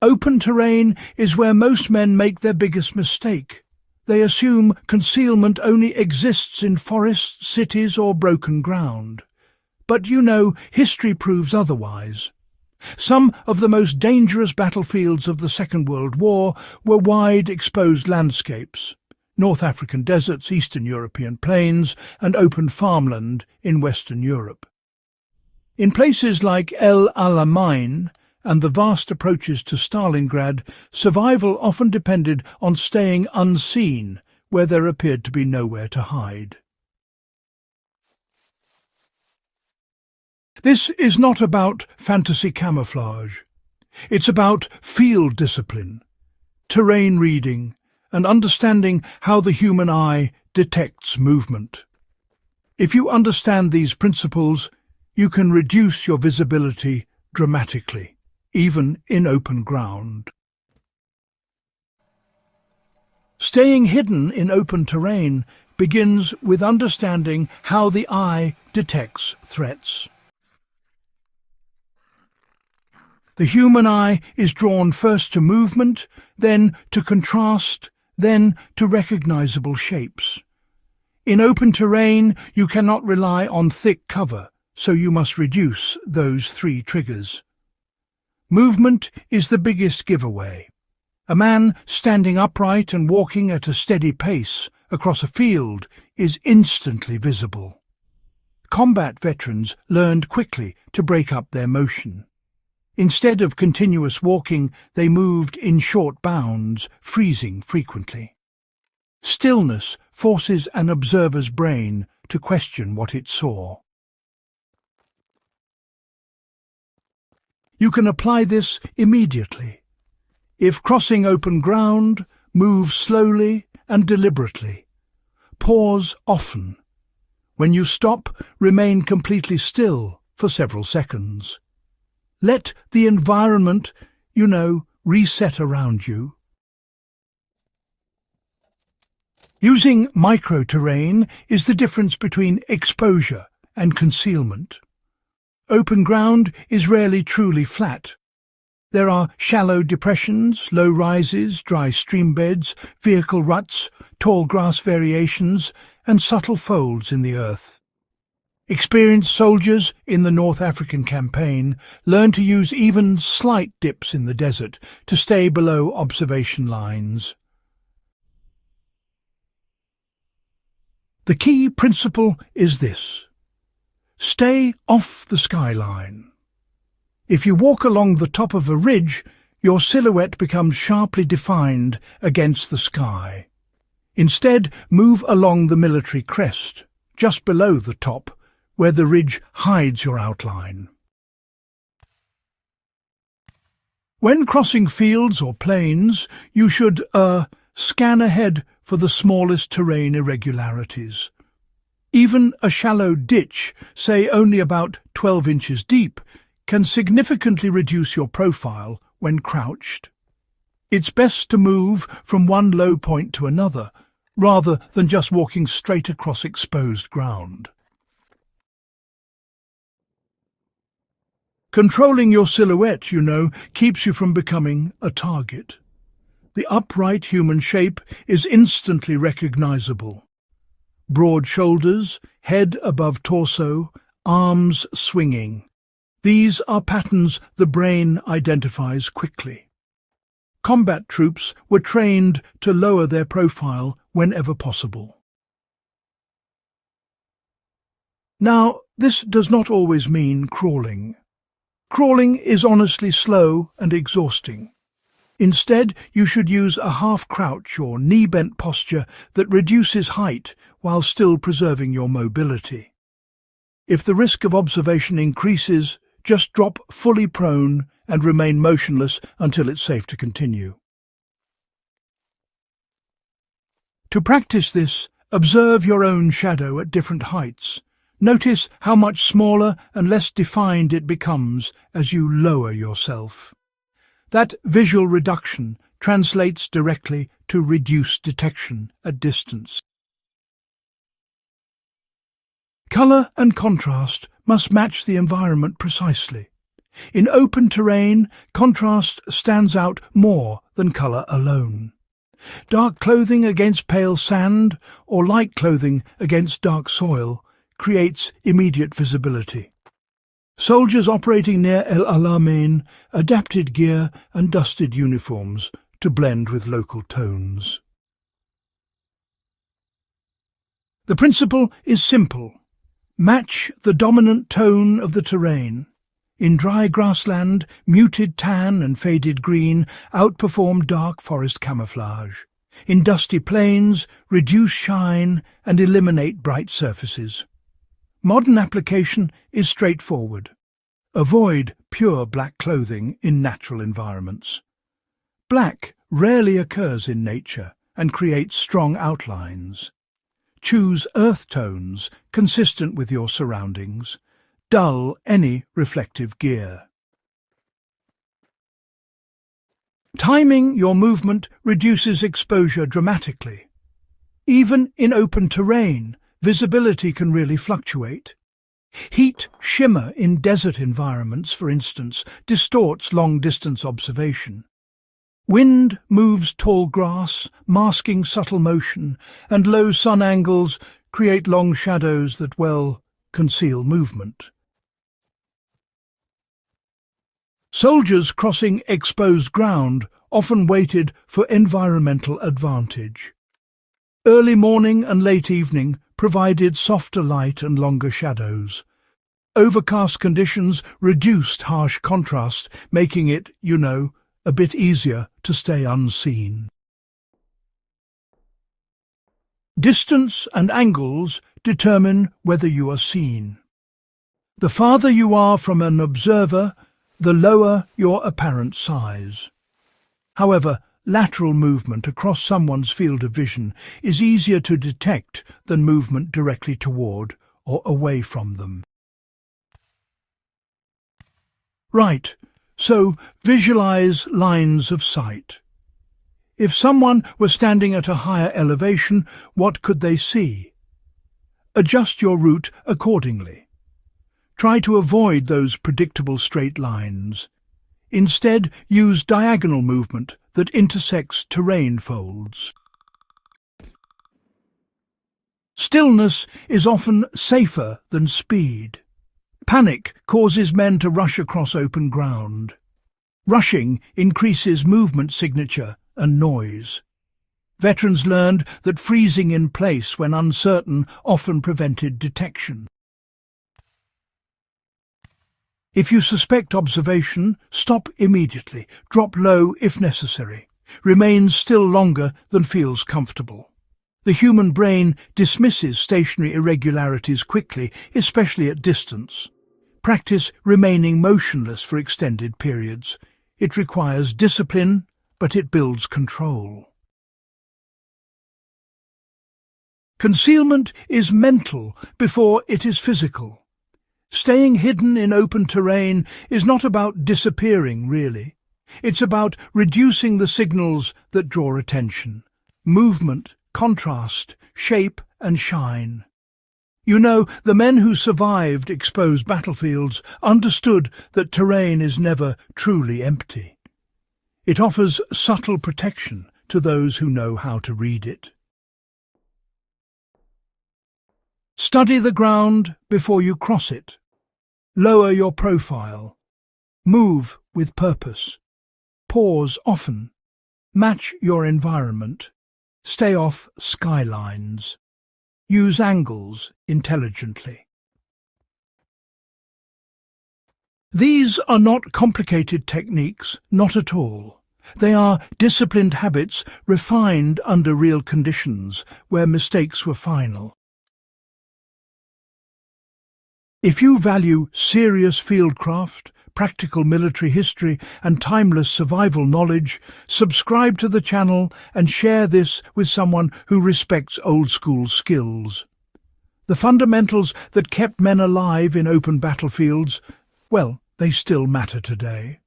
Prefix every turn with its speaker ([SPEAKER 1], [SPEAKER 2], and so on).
[SPEAKER 1] Open terrain is where most men make their biggest mistake. They assume concealment only exists in forests, cities, or broken ground. But history proves otherwise. Some of the most dangerous battlefields of the Second World War were wide, exposed landscapes: North African deserts, Eastern European plains, and open farmland in Western Europe. In places like El Alamein and the vast approaches to Stalingrad, survival often depended on staying unseen where there appeared to be nowhere to hide. This is not about fantasy camouflage. It's about field discipline, terrain reading, and understanding how the human eye detects movement. If you understand these principles, you can reduce your visibility dramatically, even in open ground. Staying hidden in open terrain begins with understanding how the eye detects threats. The human eye is drawn first to movement, then to contrast, then to recognizable shapes. In open terrain, you cannot rely on thick cover, so you must reduce those 3 triggers. Movement is the biggest giveaway. A man standing upright and walking at a steady pace across a field is instantly visible. Combat veterans learned quickly to break up their motion. Instead of continuous walking, they moved in short bounds, freezing frequently. Stillness forces an observer's brain to question what it saw. You can apply this immediately. If crossing open ground, move slowly and deliberately. Pause often. When you stop, remain completely still for several seconds. Let the environment, reset around you. Using micro-terrain is the difference between exposure and concealment. Open ground is rarely truly flat. There are shallow depressions, low rises, dry stream beds, vehicle ruts, tall grass variations, and subtle folds in the earth. Experienced soldiers in the North African campaign learned to use even slight dips in the desert to stay below observation lines. The key principle is this: stay off the skyline. If you walk along the top of a ridge, your silhouette becomes sharply defined against the sky. Instead, move along the military crest, just below the top, where the ridge hides your outline. When crossing fields or plains, you should scan ahead for the smallest terrain irregularities. Even a shallow ditch, say only about 12 inches deep, can significantly reduce your profile when crouched. It's best to move from one low point to another, rather than just walking straight across exposed ground. Controlling your silhouette, keeps you from becoming a target. The upright human shape is instantly recognizable. Broad shoulders, head above torso, arms swinging. These are patterns the brain identifies quickly. Combat troops were trained to lower their profile whenever possible. Now, this does not always mean crawling. Crawling is honestly slow and exhausting. Instead, you should use a half-crouch or knee-bent posture that reduces height while still preserving your mobility. If the risk of observation increases, just drop fully prone and remain motionless until it's safe to continue. To practice this, observe your own shadow at different heights. Notice how much smaller and less defined it becomes as you lower yourself. That visual reduction translates directly to reduced detection at distance. Color and contrast must match the environment precisely. In open terrain, contrast stands out more than colour alone. Dark clothing against pale sand or light clothing against dark soil creates immediate visibility. Soldiers operating near El Alamein adapted gear and dusted uniforms to blend with local tones. The principle is simple. Match the dominant tone of the terrain. In dry grassland, muted tan and faded green outperform dark forest camouflage. In dusty plains, reduce shine and eliminate bright surfaces. Modern application is straightforward. Avoid pure black clothing in natural environments. Black rarely occurs in nature and creates strong outlines. Choose earth tones consistent with your surroundings. Dull any reflective gear. Timing your movement reduces exposure dramatically. Even in open terrain, visibility can really fluctuate. Heat shimmer in desert environments, for instance, distorts long-distance observation. Wind moves tall grass, masking subtle motion, and low sun angles create long shadows that conceal movement. Soldiers crossing exposed ground often waited for environmental advantage. Early morning and late evening provided softer light and longer shadows. Overcast conditions reduced harsh contrast, making it, a bit easier to stay unseen. Distance and angles determine whether you are seen. The farther you are from an observer, the lower your apparent size. However, lateral movement across someone's field of vision is easier to detect than movement directly toward or away from them. Right, so visualize lines of sight. If someone were standing at a higher elevation, what could they see? Adjust your route accordingly. Try to avoid those predictable straight lines. Instead, use diagonal movement that intersects terrain folds. Stillness is often safer than speed. Panic causes men to rush across open ground. Rushing increases movement signature and noise. Veterans learned that freezing in place when uncertain often prevented detection. If you suspect observation, stop immediately. Drop low if necessary. Remain still longer than feels comfortable. The human brain dismisses stationary irregularities quickly, especially at distance. Practice remaining motionless for extended periods. It requires discipline, but it builds control. Concealment is mental before it is physical. Staying hidden in open terrain is not about disappearing, really. It's about reducing the signals that draw attention. Movement, contrast, shape and shine. The men who survived exposed battlefields understood that terrain is never truly empty. It offers subtle protection to those who know how to read it. Study the ground before you cross it. Lower your profile. Move with purpose. Pause often. Match your environment. Stay off skylines. Use angles intelligently. These are not complicated techniques, not at all. They are disciplined habits refined under real conditions where mistakes were final. If you value serious fieldcraft, practical military history and timeless survival knowledge, subscribe to the channel and share this with someone who respects old-school skills. The fundamentals that kept men alive in open battlefields, they still matter today.